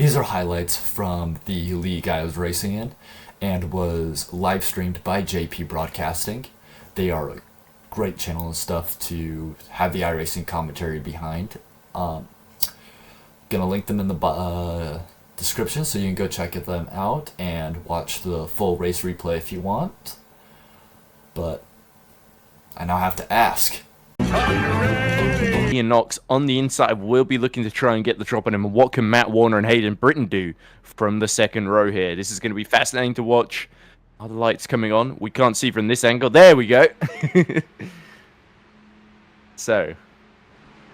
These are highlights from the league I was racing in and was live streamed by JP Broadcasting. They are a great channel and stuff to have the iRacing commentary behind. Gonna link them in the description so you can go check them out and watch the full race replay if you want. But I now have to ask. Ian Knox on the inside will be looking to try and get the drop on him. And what can Matt Warner and Hayden Britton do from the second row here? This is going to be fascinating to watch. Are the lights coming on? We can't see from this angle. There we go. So,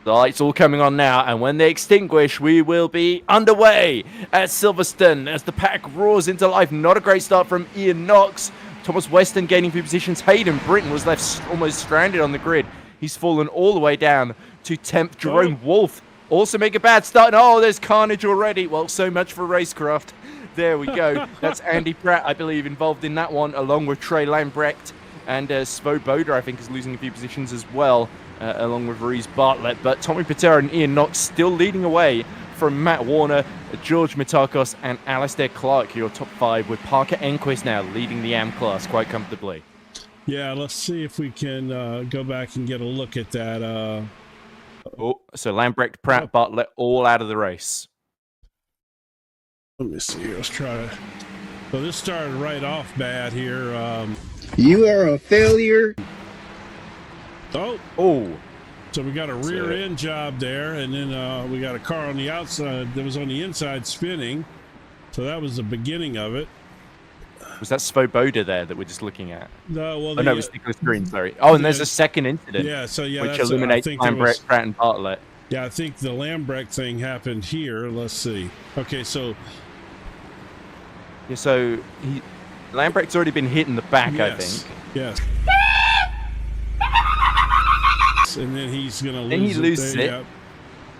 the lights all coming on now, and when they extinguish, we will be underway at Silverstone as the pack roars into life. Not a great start from Ian Knox. Thomas Weston gaining few positions. Hayden Britton was left almost stranded on the grid. He's fallen all the way down to 10th. Jerome Wolf also make a bad start. Oh, there's carnage already. Well, so much for racecraft. There we go. That's Andy Pratt, I believe, involved in that one, along with Trey Lambrecht. And Svoboda, I think, is losing a few positions as well, along with Reese Bartlett. But Tommy Patera and Ian Knox still leading away from Matt Warner, George Mitakos, and Alistair Clark, your top five, with Parker Enquist now leading the AM class quite comfortably. Yeah, let's see if we can go back and get a look at that. Oh, so Lambrecht, Pratt, Bartlett, all out of the race. Let me see. Let's try to. So this started right off bad here. You are a failure. Oh. So we got a rear end job there, and then we got a car on the outside that was on the inside spinning. So that was the beginning of it. Was that Svoboda there that we're just looking at? No, well, no, it was Nicholas Green, sorry. Oh, and there's a second incident. Yeah, so yeah, which eliminates Lambrecht, Pratt, and Bartlett. Yeah, I think the Lambrecht thing happened here. Let's see. Okay, so. Yeah, so Lambrecht's already been hit in the back, I think. Yes. And then he's going to lose it. Then he loses it. Yeah.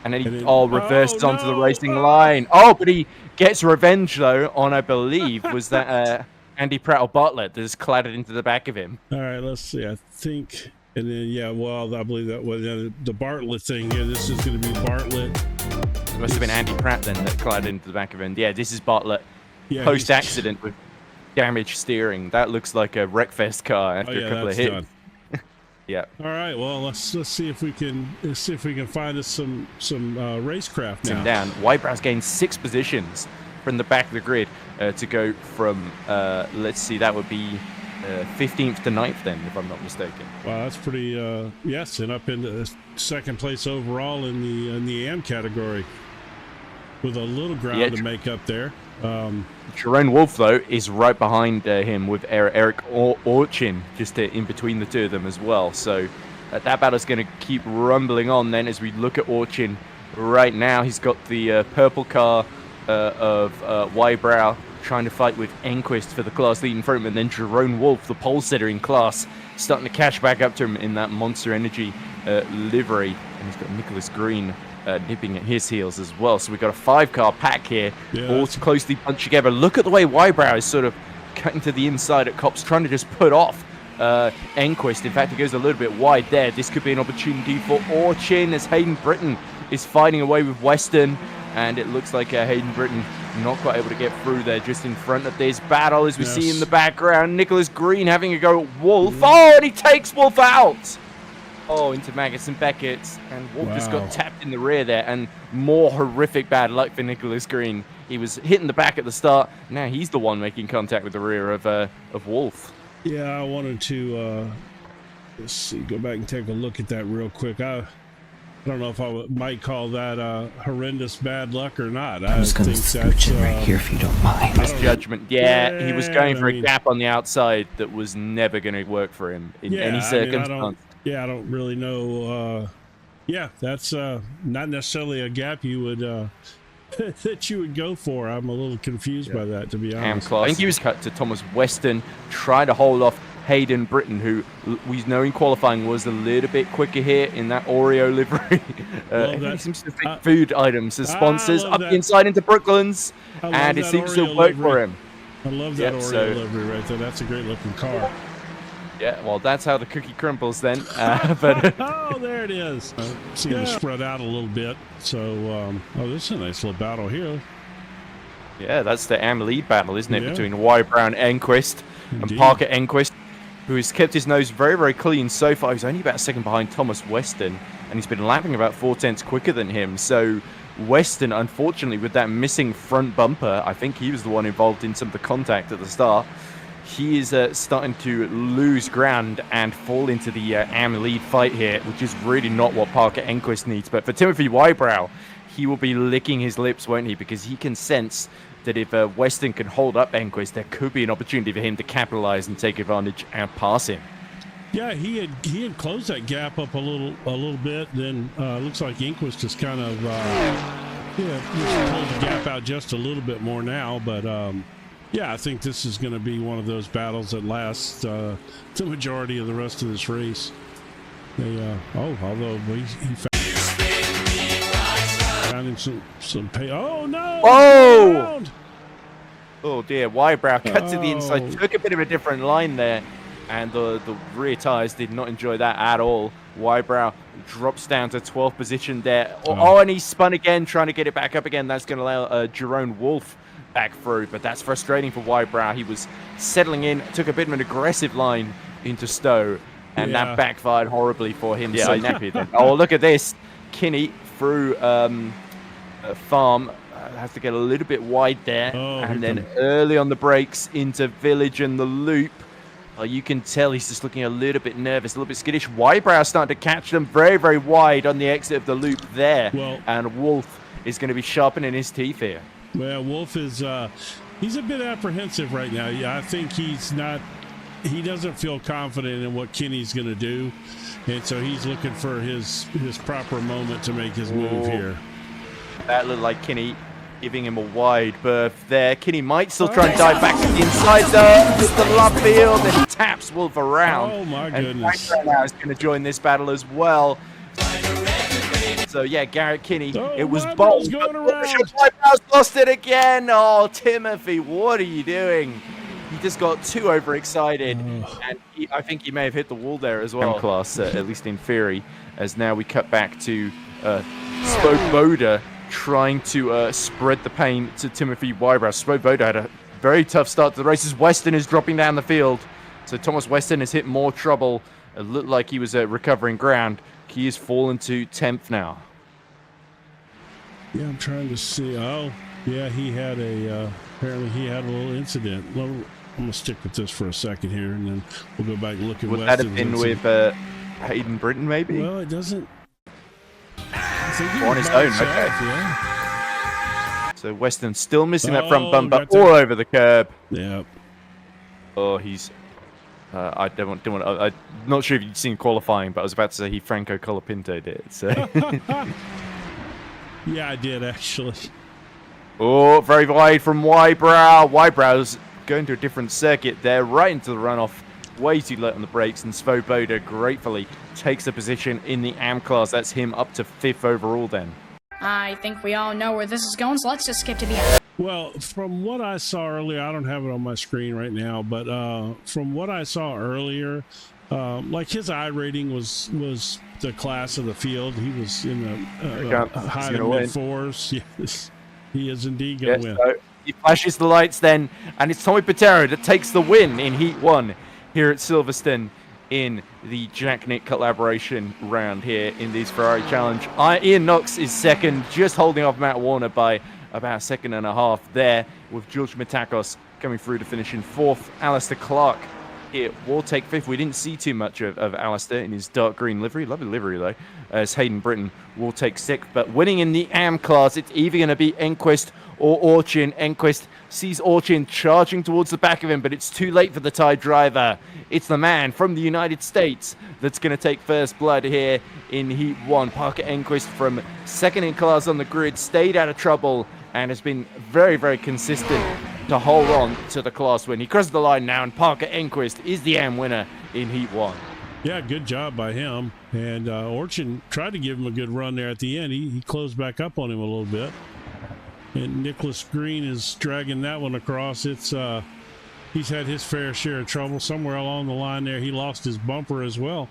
And then he reverses onto the racing line. Oh, but he gets revenge, though, on, I believe, was that Andy Pratt or Bartlett that has clattered into the back of him. All right, let's see. I think, and then, yeah, well, I believe that was the Bartlett thing. Yeah, this is going to be Bartlett. It must have been Andy Pratt, then, that clattered into the back of him. Yeah, this is Bartlett post-accident with damaged steering. That looks like a Wreckfest car after a couple of hits. Done. Yeah. All right. Well, let's see if we can find us some racecraft now. Down. Whitebrow's gained 6 positions from the back of the grid to go from let's see, that would be 15th to 9th then, if I'm not mistaken. Wow, that's pretty. Yes, and up into second place overall in the AM category, with a little ground to make up there. Jerome Wolf, though, is right behind him with Eric Orchin, just in between the two of them as well. So that battle's going to keep rumbling on then as we look at Orchin right now. He's got the purple car of Wybrow trying to fight with Enquist for the class lead in front of him. And then Jerome Wolf, the pole sitter in class, starting to catch back up to him in that Monster Energy livery. And he's got Nicholas Green nipping at his heels as well. So we've got a 5-car pack here, all closely bunched together. Look at the way Wybrow is sort of cutting to the inside at Cops, trying to just put off Enquist. In fact, he goes a little bit wide there. This could be an opportunity for Orchin as Hayden Britton is fighting away with Weston. And it looks like Hayden Britton not quite able to get through there just in front of this battle as we see in the background. Nicholas Green having a go at Wolf. Oh, and he takes Wolf out. Oh, into Magus and Beckett, and Wolf just got tapped in the rear there, and more horrific bad luck for Nicholas Green. He was hitting the back at the start. Now he's the one making contact with the rear of Wolf. Yeah, I wanted to let's see, go back and take a look at that real quick. I don't know if I might call that horrendous bad luck or not. I'm just going to scooch in right here if you don't mind. Misjudgment. Yeah, he was going for a gap on the outside that was never going to work for him in any circumstance. I don't really know. That's not necessarily a gap you would that you would go for. I'm a little confused by that, to be honest. I think he was cut to Thomas Weston, trying to hold off Hayden Britton, who we know in qualifying was a little bit quicker here in that Oreo livery. He seems to take food items as sponsors up the inside into Brooklands, and it seems to work for him. I love that Oreo livery right there. That's a great looking car. Yeah, well, that's how the cookie crumbles then. Oh, there it is. See them spread out a little bit. So, this is a nice little battle here. Yeah, that's the AM lead battle, isn't it? Yeah. Between Y Brown Enquist and Indeed. Parker Enquist, who has kept his nose very, very clean so far. He's only about a second behind Thomas Weston, and he's been lapping about 4/10 quicker than him. So Weston, unfortunately, with that missing front bumper, I think he was the one involved in some of the contact at the start. He is starting to lose ground and fall into the AM lead fight here, which is really not what Parker Enquist needs. But for Timothy Wybrow, he will be licking his lips, won't he? Because he can sense that if Weston can hold up Enquist, there could be an opportunity for him to capitalize and take advantage and pass him. Yeah, he had closed that gap up a little bit. Then looks like Enquist is kind of just pulled the gap out just a little bit more now. But yeah, I think this is going to be one of those battles that lasts the majority of the rest of this race. Although he found him some pay. Oh no! Whoa! Oh dear, Wybrow cut to the inside, took a bit of a different line there, and the rear tires did not enjoy that at all. Wybrow drops down to 12th position there. And he spun again, trying to get it back up again. That's going to allow Jerome Wolf back through, but that's frustrating for Wybrow. He was settling in, took a bit of an aggressive line into Stowe, and that backfired horribly for him. Yeah, oh, look at this. Kinney through Farm. Has to get a little bit wide there, and then early on the brakes into Village and the loop. You can tell he's just looking a little bit nervous, a little bit skittish. Wybrow starting to catch them very, very wide on the exit of the loop there, and Wolf is going to be sharpening his teeth here. Well, Wolf is he's a bit apprehensive right now. Yeah, I think he doesn't feel confident in what Kenny's going to do, and so he's looking for his proper moment to make his move here. That looked like Kinney giving him a wide berth there. Kinney might still try and dive back to the inside though. Just the lap field, and he taps Wolf around. Oh my goodness. And now is going to join this battle as well. So yeah, Garrett Kinney, it was bold. Wybrow's lost it again. Oh, Timothy, what are you doing? He just got too overexcited, and I think he may have hit the wall there as well. Class, at least in theory, as now we cut back to Svoboda trying to spread the pain to Timothy Wybrow. Svoboda had a very tough start to the races. Weston is dropping down the field, so Thomas Weston has hit more trouble. It looked like he was recovering ground. He has fallen to 10th now. Yeah, I'm trying to see. Oh, yeah, he had apparently he had a little incident. I'm gonna stick with this for a second here, and then we'll go back and look at. Would that have been with Hayden Britton, maybe? Well, it doesn't. On his own, okay. Yeah. So Weston still missing that front bumper all over the curb. Yeah. Oh, he's. I don't want. I'm not sure if you've seen qualifying, but I was about to say he Franco Colapinto did. So. Yeah, I did actually. Oh, very wide from Wybrow. Wybrow's going to a different circuit there, right into the runoff. Way too late on the brakes, and Svoboda gratefully takes a position in the AM class. That's him up to 5th overall then. I think we all know where this is going, so let's just skip to the end. Well, from what I saw earlier, I don't have it on my screen right now, but from what I saw earlier, like his I rating was the class of the field. He was in the high to mid fours. Yes, he is indeed going to win. So he flashes the lights then, and it's Tommy Patero that takes the win in Heat 1 here at Silverstone in the Jack Nick collaboration round here in this Ferrari Challenge. Ian Knox is second, just holding off Matt Warner by about a second and a half there, with George Matakos coming through to finish in 4th. Alistair Clark here will take 5th. We didn't see too much of Alistair in his dark green livery. Lovely livery though. As Hayden Britton will take 6th. But winning in the AM class, it's either going to be Enquist or Orchin. Enquist sees Orchin charging towards the back of him, but it's too late for the Thai driver. It's the man from the United States that's going to take first blood here in Heat 1. Parker Enquist from 2nd in class on the grid, stayed out of trouble and has been very, very consistent to hold on to the class win. He crosses the line now, and Parker Enquist is the AM winner in Heat 1. Yeah, good job by him. And Orchin tried to give him a good run there at the end. He closed back up on him a little bit. And Nicholas Green is dragging that one across. It's he's had his fair share of trouble. Somewhere along the line there, he lost his bumper as well.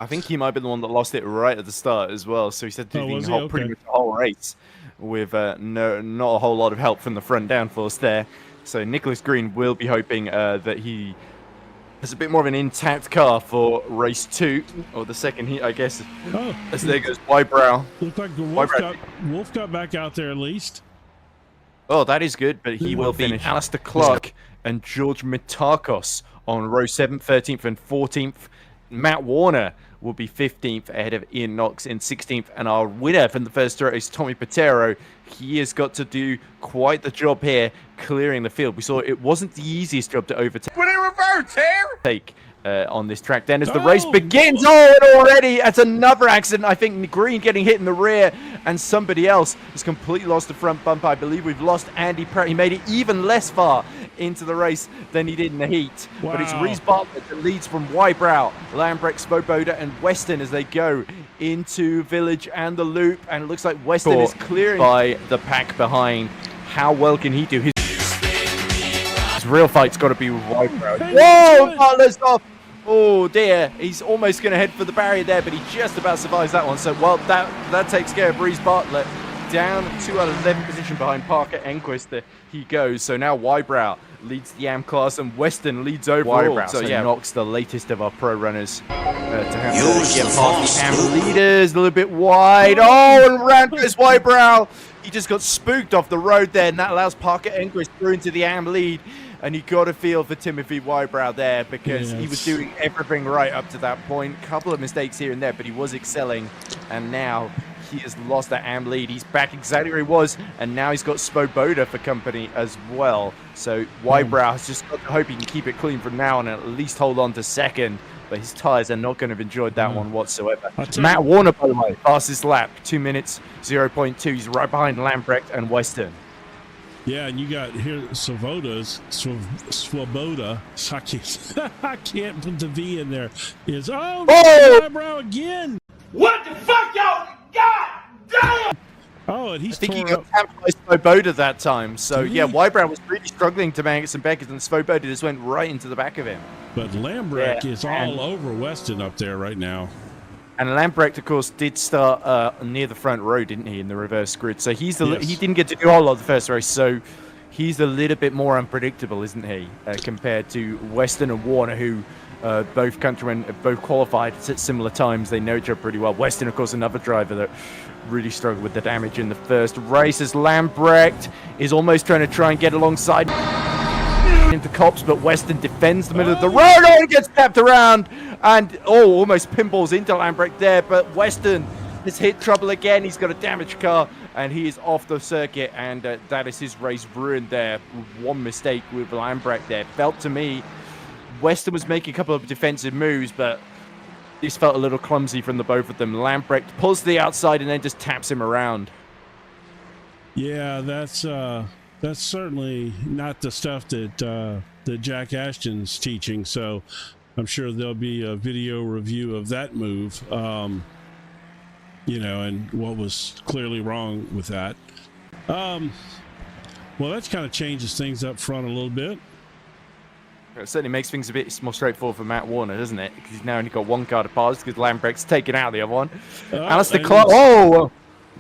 I think he might be the one that lost it right at the start as well. So he said pretty much the whole race. with not a whole lot of help from the front downforce there. So Nicholas Green will be hoping that he has a bit more of an intact car for race 2, or the second heat, I guess. Oh, As there goes Wybrow. looked like the Wolf got back out there at least. Oh, that is good, but he will finish. Alistair Clark and George Mitakos on row 7th, 13th, and 14th. Matt Warner will be 15th ahead of Ian Knox in 16th. And our winner from the first race, Tommy Patero, he has got to do quite the job here, clearing the field. We saw it wasn't the easiest job to overtake. On this track then as the race begins. Oh, and already it's another accident. I think Green getting hit in the rear, and somebody else has completely lost the front bumper. I believe we've lost Andy Pratt. He made it even less far into the race than he did in the heat. Wow. But it's Reese Bartlett that leads from Wybrow, Lambrecht, Svoboda, and Weston as they go into Village and the loop. And it looks like Weston is clearing by the pack behind. How well can he do? His real fight's got to be with Wybrow. Whoa, Bartlett's off. Oh dear, he's almost going to head for the barrier there, but he just about survives that one. So, well, that takes care of Reese Bartlett. Down to an 11th position behind Parker Enquist. He goes. So now Wybrow leads the AM class, and Weston leads overall. Wybrow, so yeah, Knox, the latest of our pro runners, to have to get past the AM leaders. A little bit wide. Oh, and round goes Wybrow. He just got spooked off the road there, and that allows Parker Enquist through into the AM lead. And you got to feel for Timothy Wybrow there, because he was doing everything right up to that point. Couple of mistakes here and there, but he was excelling. And now he has lost that AM lead. He's back exactly where he was, and now he's got Svoboda for company as well. So Wybrow has just got to hope he can keep it clean from now on and at least hold on to second. But his tyres are not going to have enjoyed that one whatsoever. Matt Warner, by the way, fastest lap, 2 minutes, 0.2. He's right behind Lambrecht and Weston. Yeah, and you got here Svoboda. I can't put the V in there. Is Wybrow again? What the fuck, y'all? God damn! Oh, and he's I think he got tapped by Svoboda that time. So yeah, Wybrow was really struggling to make some backers, and Svoboda just went right into the back of him. But Lambrecht is all over Weston up there right now. And Lambrecht, of course, did start near the front row, didn't he, in the reverse grid? So he didn't get to do a whole lot of the first race, so he's a little bit more unpredictable, isn't he, compared to Weston and Warner, who both countrymen both qualified at similar times. They know each other pretty well. Weston, of course, another driver that really struggled with the damage in the first race, as Lambrecht is almost trying to get alongside into Cops, but Weston defends the middle of the road. Oh, he gets tapped around, and almost pinballs into Lambrecht there, but Weston has hit trouble again. He's got a damaged car, and he is off the circuit, and that is his race ruined there. One mistake with Lambrecht there. Felt to me Weston was making a couple of defensive moves, but this felt a little clumsy from the both of them. Lambrecht pulls to the outside and then just taps him around. Yeah, that's certainly not the stuff that Jack Ashton's teaching. So I'm sure there'll be a video review of that move, and what was clearly wrong with that. Well, that kind of changes things up front a little bit. It certainly makes things a bit more straightforward for Matt Warner, doesn't it? Because he's now only got one car to pass, because Lambrecht's taken out the other one. Alistair Clark. Oh,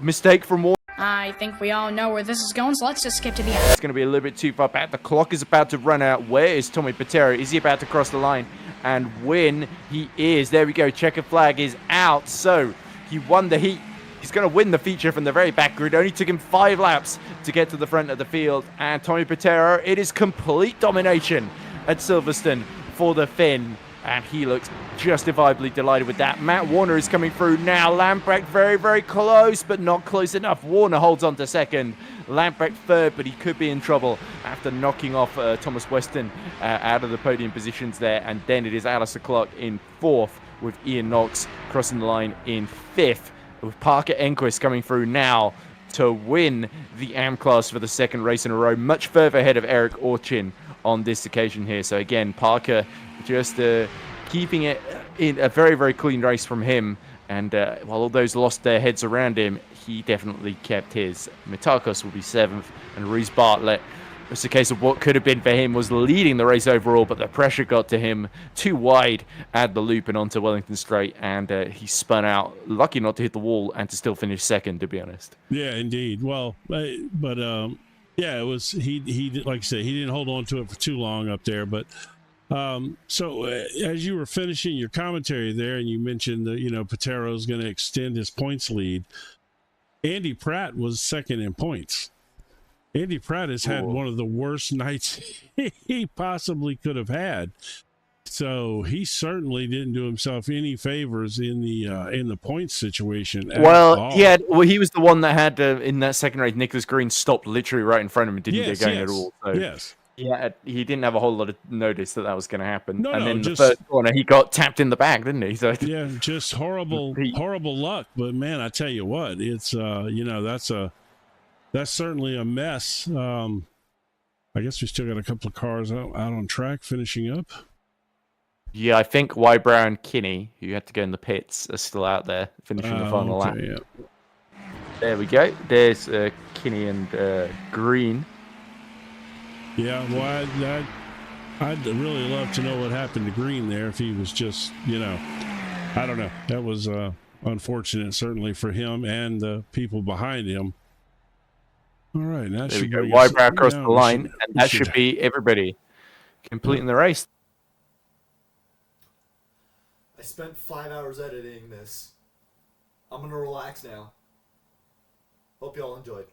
mistake from Warner. I think we all know where this is going, so let's just skip to the end. It's going to be a little bit too far back. The clock is about to run out. Where is Tommy Patero? Is he about to cross the line and win? He is. There we go. Checkered flag is out. So he won the heat. He's going to win the feature from the very back grid. Only took him 5 laps to get to the front of the field. And Tommy Patero, it is complete domination at Silverstone for the Finn. And he looks justifiably delighted with that. Matt Warner is coming through now. Lambrecht very, very close, but not close enough. Warner holds on to second. Lambrecht third, but he could be in trouble after knocking off Thomas Weston out of the podium positions there. And then it is Alistair Clark in fourth, with Ian Knox crossing the line in fifth, with Parker Enquist coming through now to win the AM class for the second race in a row, much further ahead of Eric Orchin on this occasion here. So again, Parker just keeping it in a very, very clean race from him. And while all those lost their heads around him, he definitely kept his. Mitakos will be 7th, and Reese Bartlett It's a case of what could have been for him was leading the race overall, but the pressure got to him too wide at the loop and onto Wellington Straight, and he spun out. Lucky not to hit the wall and to still finish second, to be honest. Yeah, indeed. Well, but yeah, it was he did, like I said, he didn't hold on to it for too long up there. But so as you were finishing your commentary there, and you mentioned that Patero's going to extend his points lead. Andy Pratt was second in points. Andy Pratt has had one of the worst nights he possibly could have had. So he certainly didn't do himself any favors in the points situation. Well, he was the one that had in that second race. Nicholas Green stopped literally right in front of him and didn't get going at all. So yes. Yeah, he didn't have a whole lot of notice that was going to happen. No, and then just, the first corner, he got tapped in the back, didn't he? So yeah, just horrible luck. But man, I tell you what, it's that's certainly a mess. I guess we still got a couple of cars out on track finishing up. Yeah, I think Y. Brown Kinney, who had to go in the pits, are still out there finishing the final lap. Yeah. There we go. There's Kinney and Green. Yeah, well, I'd really love to know what happened to Green there. If he was just, I don't know. That was unfortunate, certainly for him and the people behind him. All right, now there we go. Y. Brown across the line, and that should be everybody completing the race. I spent 5 hours editing this. I'm gonna relax now. Hope y'all enjoyed.